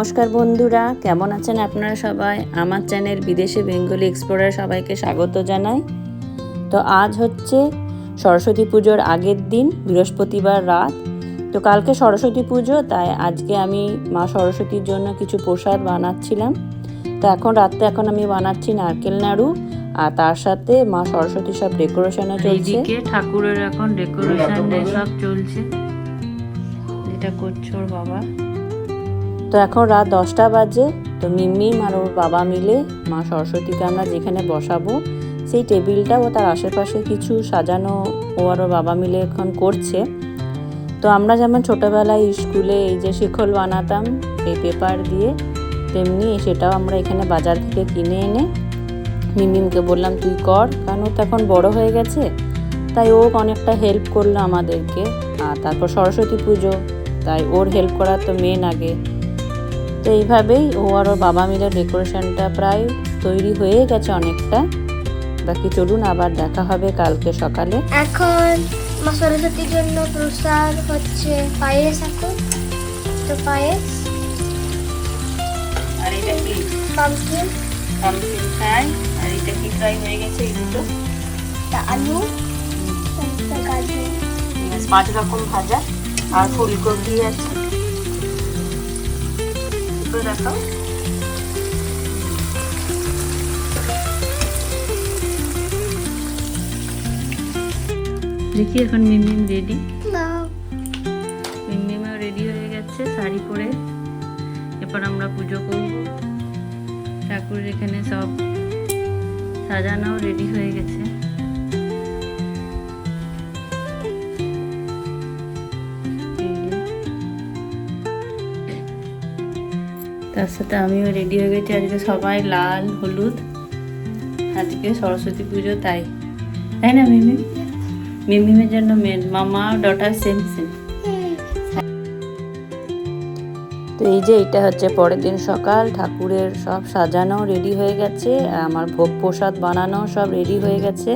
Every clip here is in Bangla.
নমস্কার বন্ধুরা, কেমন আছেন আপনারা সবাই? আমার চ্যানেল বিদেশে বেঙ্গলি এক্সপ্লোরার সবাইকে স্বাগত জানাই। তো আজ হচ্ছে সরস্বতী পুজোর আগের দিন, বৃহস্পতিবার রাত। তো কালকে সরস্বতী পুজো, তাই আজকে আমি মা সরস্বতীর জন্য কিছু প্রসাদ বানাচ্ছিলাম। তো এখন আমি বানাচ্ছি নারকেল নাড়ু, আর তার সাথে মা সরস্বতীর সব ডেকোরেশনও চলছে। ঠাকুরের এখন ডেকোরেশন সব চলছে, যেটা করছে ওর বাবা। তো এখন রাত 10টা বাজে। তো মিমিম আর ওর বাবা মিলে মা সরস্বতীকে আমরা যেখানে বসাবো সেই টেবিলটা ও তার আশেপাশে কিছু সাজানো ও আর ওর বাবা মিলে এখন করছে। তো আমরা যেমন ছোটোবেলায় স্কুলে এই যে শিখল বানাতাম এই পেপার দিয়ে, তেমনি সেটাও আমরা এখানে বাজার থেকে কিনে এনে মিমিমকে বললাম তুই কর, কারণ ও তো এখন বড়ো হয়ে গেছে, তাই ও অনেকটা হেল্প করলো আমাদেরকে। আর তারপর সরস্বতী পুজো, তাই ওর হেল্প করা তো মেন আগে। তো এইভাবেই ও আর ওর বাবা মিলে ডেকোরেশনটা প্রায় তৈরি হয়ে গেছে অনেকটা। বাকি চলুন আবার দেখা হবে কালকে সকালে। এখন মা সরস্বতীর জন্য প্রসাদ হচ্ছে পায়েস। এখন তো পায়েস আর এটা কি পাম্পকিন ফ্রাই, আর এটা কি ফ্রাই হয়ে গেছে এই দুটো, আলু গাজর 5 রকম ভাজা আর ফুলকপি আছে। দেখাও দেখি এখন মিমিম রেডি। মিমিমও রেডি হয়ে গেছে শাড়ি পরে। এরপর আমরা পুজো করব। ঠাকুরের এখানে সব সাজানো রেডি হয়ে গেছে। তার সাথে আমিও রেডি হয়ে গেছি। আজকে সবাই লাল হলুদ, আজকে সরস্বতী পুজো, তাই তাই না মিমিম? মিমিমের জন্য মেন, মামা ডটার সেম সেম। তো এই যে এটা হচ্ছে পরের দিন সকাল, ঠাকুরের সব সাজানো রেডি হয়ে গেছে, আর আমার ভোগ প্রসাদ বানানো সব রেডি হয়ে গেছে।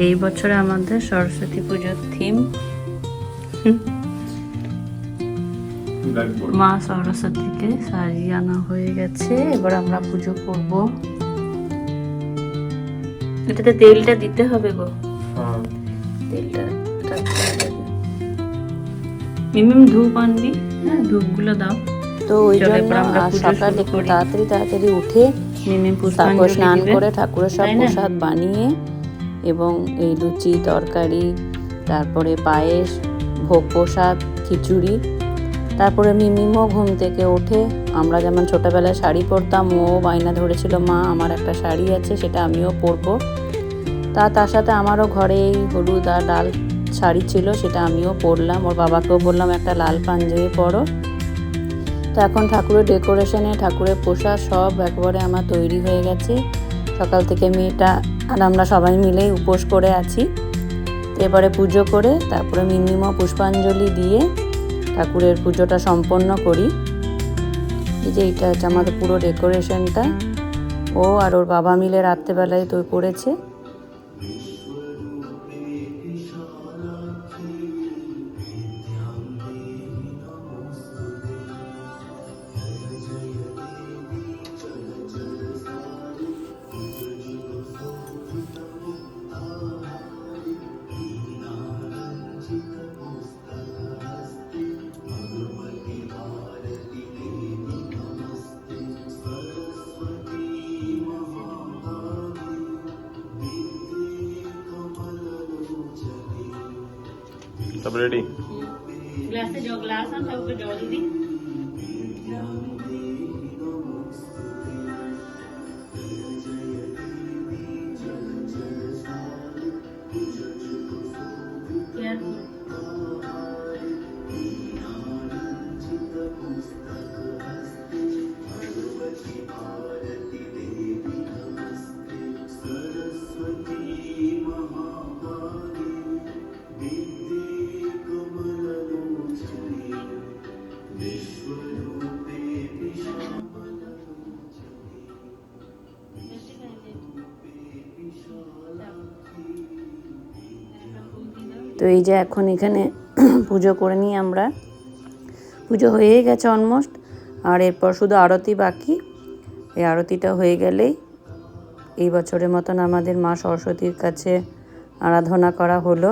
এই বছরে আমাদের সরস্বতী পুজোর থিম মা সরস্বতীকে সাজিয়ে আনা হয়ে গেছে। এবার আমরা পুজো করব। এটাতে তেলটা দিতে হবে গো, তেলটা মিনিমাম ধূপ আনবি। হ্যাঁ, ধূপগুলো দাও। তো ওই জন্য সকালে একটু তাড়াতাড়ি উঠে মিমিম পুষ্পাঞ্জলি স্নান করে ঠাকুরের সব প্রসাদ বানিয়ে এবং এই লুচি তরকারি, তারপরে পায়েস, ভোগ প্রসাদ, খিচুড়ি। তারপরে মিমিমও ঘুম থেকে ওঠে, আমরা যেমন ছোটোবেলায় শাড়ি পরতাম, ও বায়না ধরেছিল মা আমার একটা শাড়ি আছে সেটা আমিও পরবো। তার সাথে আমারও ঘরে এই হলুদ আর লাল শাড়ি ছিল, সেটা আমিও পরলাম। ওর বাবাকেও বললাম একটা লাল পাঞ্জাবি পরো। তো এখন ঠাকুরের ডেকোরেশনে ঠাকুরের প্রসাদ সব একবারে আমার তৈরি হয়ে গেছে। সকাল থেকে মেয়েটা আর আমরা সবাই মিলেই উপোস করে আছি। এবারে পুজো করে তারপরে মিমিমও পুষ্পাঞ্জলি দিয়ে ঠাকুরের পুজোটা সম্পন্ন করি। এই যে এইটা হচ্ছে আমাদের পুরো ডেকোরেশনটা ও আর ওর বাবা মিলে রাত্রেবেলায় তো করেছে। सब रेडी। গ্লাসে গ্লাস আন, সবকে জল দিই। এই যে এখন এখানে পুজো করে নিই আমরা। পুজো হয়েই গেছে অলমোস্ট, আর এরপর শুধু আরতি বাকি। এই আরতিটা হয়ে গেলেই এই বছরের মতন আমাদের মা সরস্বতীর কাছে আরাধনা করা হলো।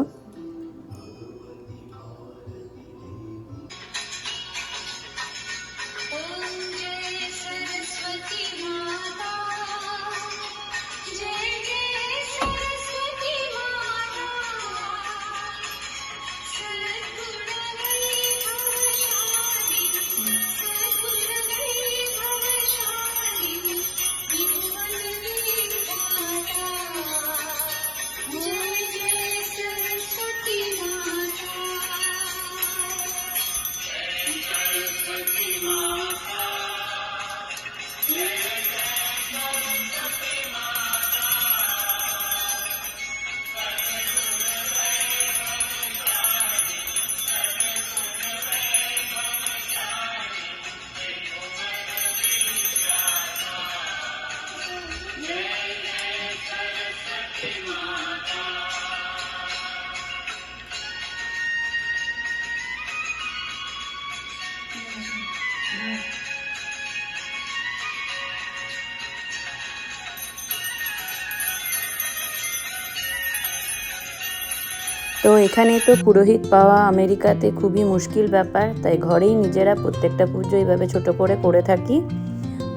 তো এখানে তো পুরোহিত পাওয়া আমেরিকাতে খুবই মুশকিল ব্যাপার, তাই ঘরেই নিজেরা প্রত্যেকটা পুজো এইভাবে ছোট করে থাকি।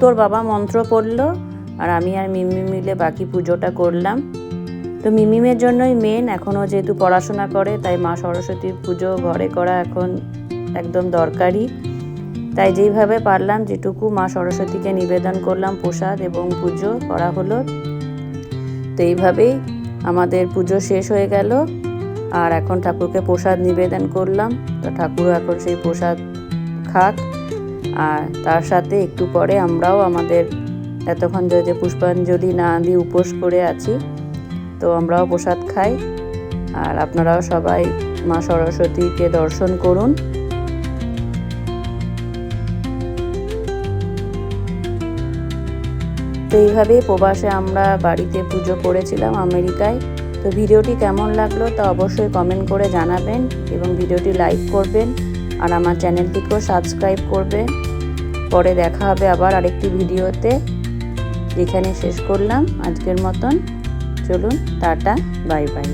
তোর বাবা মন্ত্র পড়লো আর আমি আর মিমি মিলে বাকি পুজোটা করলাম। তো মিমিমের জন্যই মেন, এখনও যেহেতু পড়াশোনা করে তাই মা সরস্বতীর পুজো ঘরে করা এখন একদম দরকারি। তাই যেইভাবে পারলাম যেটুকু মা সরস্বতীকে নিবেদন করলাম প্রসাদ এবং পুজো করা হলো। তো এইভাবেই আমাদের পুজো শেষ হয়ে গেল, আর এখন ঠাকুরকে প্রসাদ নিবেদন করলাম। তো ঠাকুর এখন সেই প্রসাদ খাক, আর তার সাথে একটু পরে আমরাও আমাদের এতক্ষণ যে পুষ্পাঞ্জলি না দিয়ে উপোস করে আছি, তো আমরাও প্রসাদ খাই। আর আপনারাও সবাই মা সরস্বতীকে দর্শন করুন। তো এইভাবেই প্রবাসে আমরা বাড়িতে পুজো করেছিলাম আমেরিকায়। তো ভিডিওটি কেমন লাগলো তা অবশ্যই কমেন্ট করে জানাবেন এবং ভিডিওটি লাইক করবেন আর আমার চ্যানেলটিকেও সাবস্ক্রাইব করবেন। পরে দেখা হবে আবার আরেকটি ভিডিওতে। এখানে শেষ করলাম আজকের মতন। চলুন, টাটা, বাই বাই।